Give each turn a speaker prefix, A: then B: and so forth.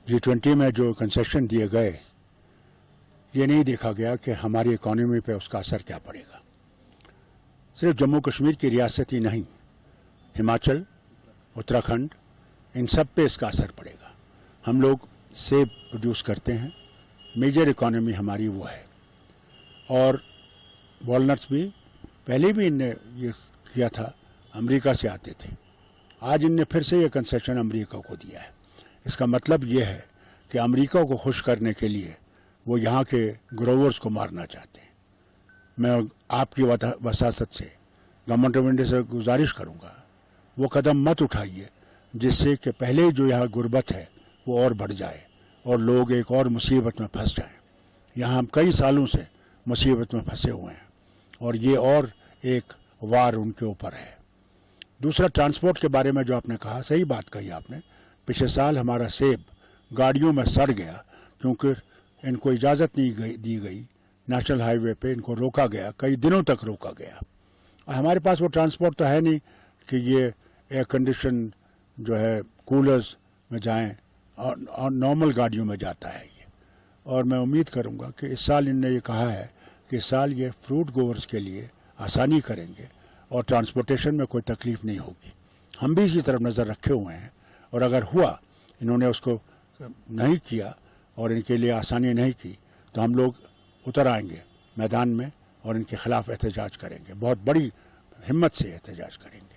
A: G20 में जो concession दिए गए, ये नहीं देखा गया कि हमारी इकॉनमी पे उसका असर क्या पड़ेगा। सिर्फ जम्मू कश्मीर की रियासत ही नहीं, हिमाचल, उत्तराखंड, इन सब पे इसका असर पड़ेगा। हम लोग सेब प्रोड्यूस करते हैं, मेजर इकॉनमी हमारी वो है। और वॉलनट्स भी पहले भी इनने ये किया था, अमेरिका से आते थे। आज इनने फिर से ये कंसेशन अमेरिका को दिया है। इसका मतलब ये है कि अमेरिका को खुश करने के लिए वो यहाँ के ग्रोवर्स को मारना चाहते हैं। मैं आपकी वसासत से गवर्नमेंट ऑफ इंडिया से गुजारिश करूँगा, वो कदम मत उठाइए जिससे कि पहले जो यहाँ गुर्बत है वो और बढ़ जाए और लोग एक और मुसीबत में फंस जाएं। यहाँ हम कई सालों से मुसीबत में फंसे हुए हैं और ये और एक वार उनके ऊपर है। दूसरा, ट्रांसपोर्ट के बारे में जो आपने कहा, सही बात कही आपने। पिछले साल हमारा सेब गाड़ियों में सड़ गया क्योंकि इनको इजाज़त नहीं दी गई। नेशनल हाईवे पे इनको रोका गया, कई दिनों तक रोका गया। हमारे पास वो ट्रांसपोर्ट तो है नहीं कि ये एयर कंडीशन जो है कूलर्स में जाएं, और नॉर्मल गाड़ियों में जाता है ये। और मैं उम्मीद करूंगा कि इस साल इनने ये कहा है कि इस साल ये फ्रूट गोवर्स के लिए आसानी करेंगे और ट्रांसपोर्टेशन में कोई तकलीफ नहीं होगी। हम भी इसी तरफ नज़र रखे हुए हैं और अगर हुआ, इन्होंने उसको नहीं किया और इनके लिए आसानी नहीं की, तो हम लोग उतर आएंगे मैदान में और इनके खिलाफ एहतजाज करेंगे, बहुत बड़ी हिम्मत से एहतजाज करेंगे।